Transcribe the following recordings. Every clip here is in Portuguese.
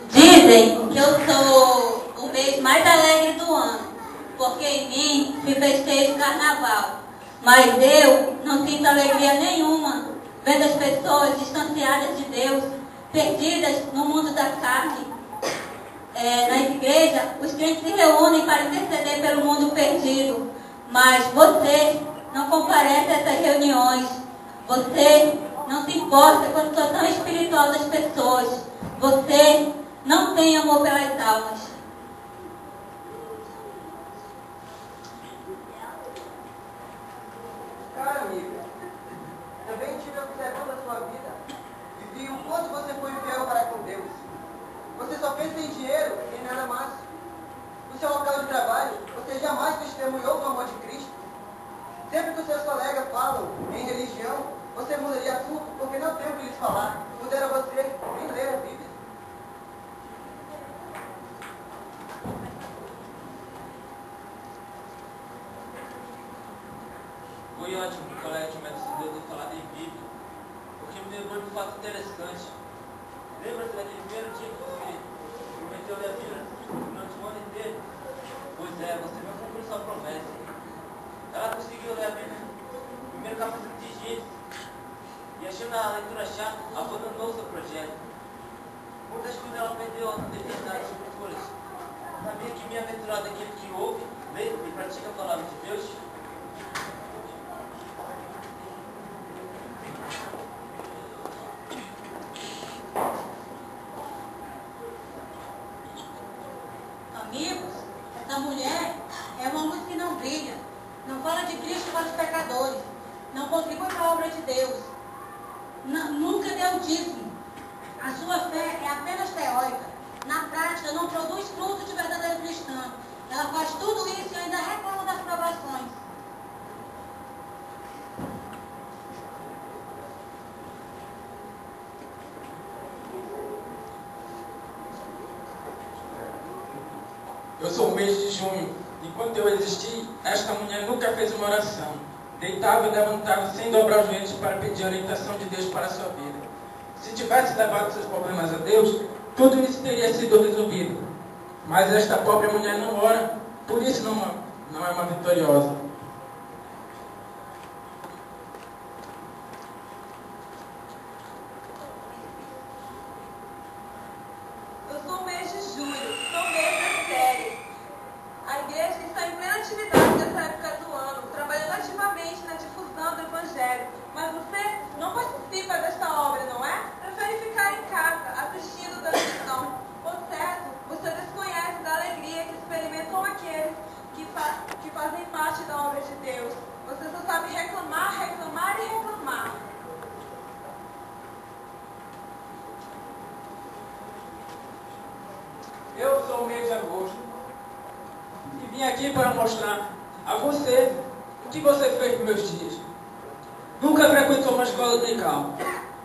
Dizem que eu sou o mês mais alegre do ano, porque em mim se festeja o carnaval. Mas eu não sinto alegria nenhuma vendo as pessoas distanciadas de Deus, perdidas no mundo da carne. Na igreja, os crentes se reúnem para interceder pelo mundo perdido, mas você não comparece a essas reuniões. Você não se importa com a situação espiritual das pessoas. Você não tem amor pelas almas. Cara, amiga, também estive observando a sua vida e vi o quanto você foi fiel para com Deus. Você só pensa em dinheiro e nada mais. No seu local de trabalho, você jamais testemunhou do amor de Cristo. Sempre que os seus colegas falam em religião, você muda de assunto porque não tem o que lhes falar. Pudera você nem ler a Bíblia. Foi ótimo que o colega de método ter falado em Bíblia, porque me lembrou de um fato interessante. Lembra-se daquele primeiro dia que você prometeu ler a Bíblia durante o ano inteiro? Pois é, você vai cumprir sua promessa. Ela conseguiu ler a Bíblia no primeiro capítulo de Gênesis e, achando a leitura chata, abandonou seu projeto. Muitas vezes ela perdeu determinadas escrituras. Sabia que bem-aventurado é aquele que ouve, lê e pratica a palavra de Deus? Amigos, essa mulher é uma luz que não brilha, não fala de Cristo para os pecadores, não contribui para a obra de Deus, nunca deu dízimo. A sua fé é apenas teórica. Na prática, não produz fruto de verdadeiro cristão. Ela faz tudo isso e ainda reclama das provações. Eu sou o mês de junho. Enquanto eu existi, esta mulher nunca fez uma oração. Deitava e levantava sem dobrar os joelhos para pedir a orientação de Deus para a sua vida. Se tivesse levado seus problemas a Deus, tudo isso teria sido resolvido. Mas esta pobre mulher não ora, por isso não é uma vitoriosa. Eu sou o mês de julho, sou o mês das férias. A igreja está em plena atividade nessa época do ano, trabalhando ativamente na difusão do Evangelho. Mas você não participa desta obra, não é? Prefere ficar em casa, assistindo da missão. Por certo, você desconhece da alegria que experimentam aqueles que fazem parte da obra de Deus. Você só sabe reclamar, reclamar e reclamar. Eu sou o mês de agosto e vim aqui para mostrar a você o que você fez com meus dias. Nunca frequentou uma escola dominical.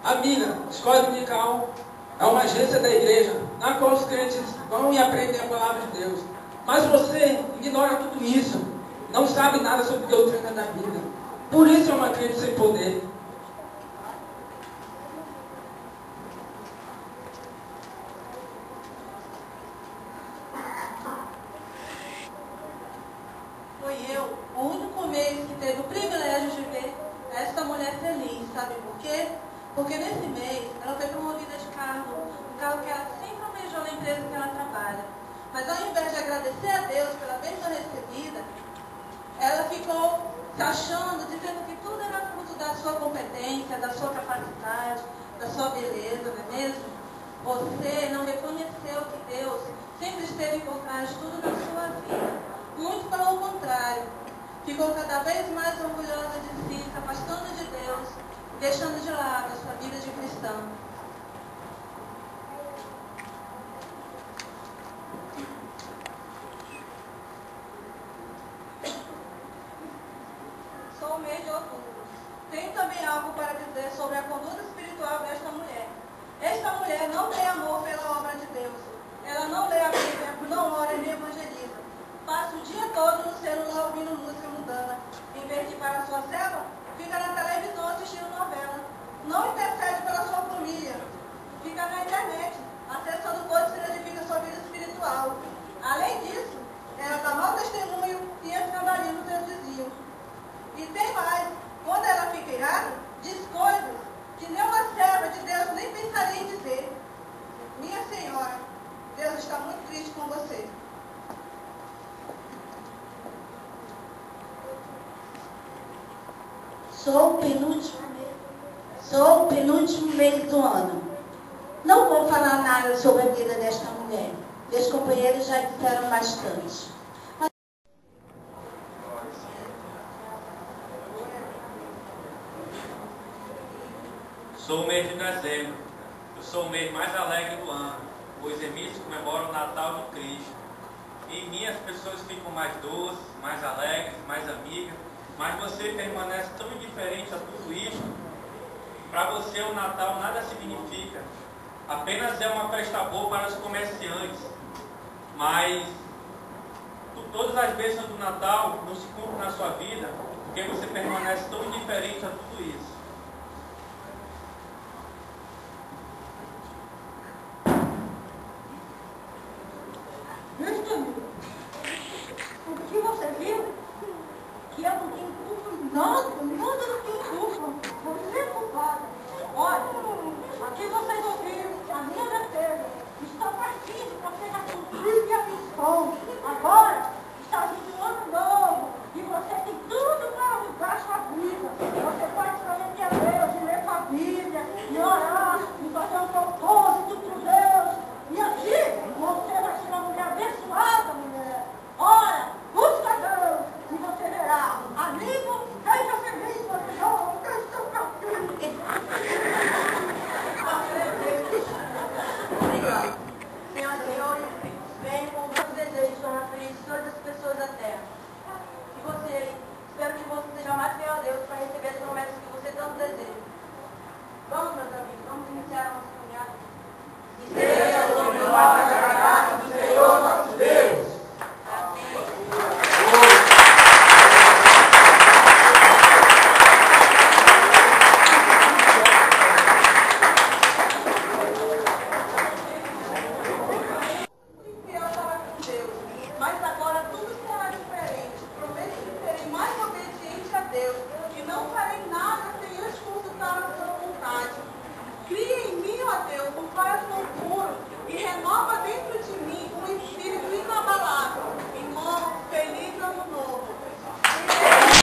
Amiga, escola dominical é uma agência da igreja na qual os crentes vão e aprendem a palavra de Deus. Mas você ignora tudo isso. Não sabe nada sobre doutrina da Bíblia. Por isso é uma crente sem poder. Foi eu, o único mês que teve o privilégio de ver esta mulher feliz. Sabe por quê? Porque nesse mês ela foi promovida de cargo, um cargo que ela sempre almejou na empresa que ela trabalha. Mas ao invés de agradecer a Deus pela bênção recebida, ela ficou se achando, dizendo que tudo era fruto da sua competência, da sua capacidade, da sua beleza, não é mesmo? Você não reconheceu que Deus sempre esteve por trás de tudo na sua vida. Muito pelo contrário, ficou cada vez mais orgulhosa de si, se afastando de Deus, deixando de lado a sua vida de cristão. Sou o mês de outubro. Tenho também algo para dizer sobre a conduta espiritual desta mulher. Esta mulher não tem amor pela obra de Deus. Ela não lê a Bíblia, não ora nem evangeliza. Passa o dia todo no celular ouvindo música mundana. Em vez de ir para a sua cela, fica na televisão assistindo novela. Não intercede pela sua família. tem mais, quando ela fica irada, diz coisas que nenhuma serva de Deus nem pensaria em dizer. Minha senhora, Deus está muito triste com você. Sou o penúltimo mês do ano. Não vou falar nada sobre a vida desta mulher. Meus companheiros já disseram bastante. Sou o mês de dezembro. Eu sou o mês mais alegre do ano, pois em mim se comemora o Natal de Cristo. Em mim as pessoas ficam mais doces, mais alegres, mais amigas, mas você permanece tão indiferente a tudo isso. Para você o Natal nada significa. Apenas é uma festa boa para os comerciantes. Mas todas as bênçãos do Natal não se cumprem na sua vida, porque você permanece tão indiferente a tudo isso.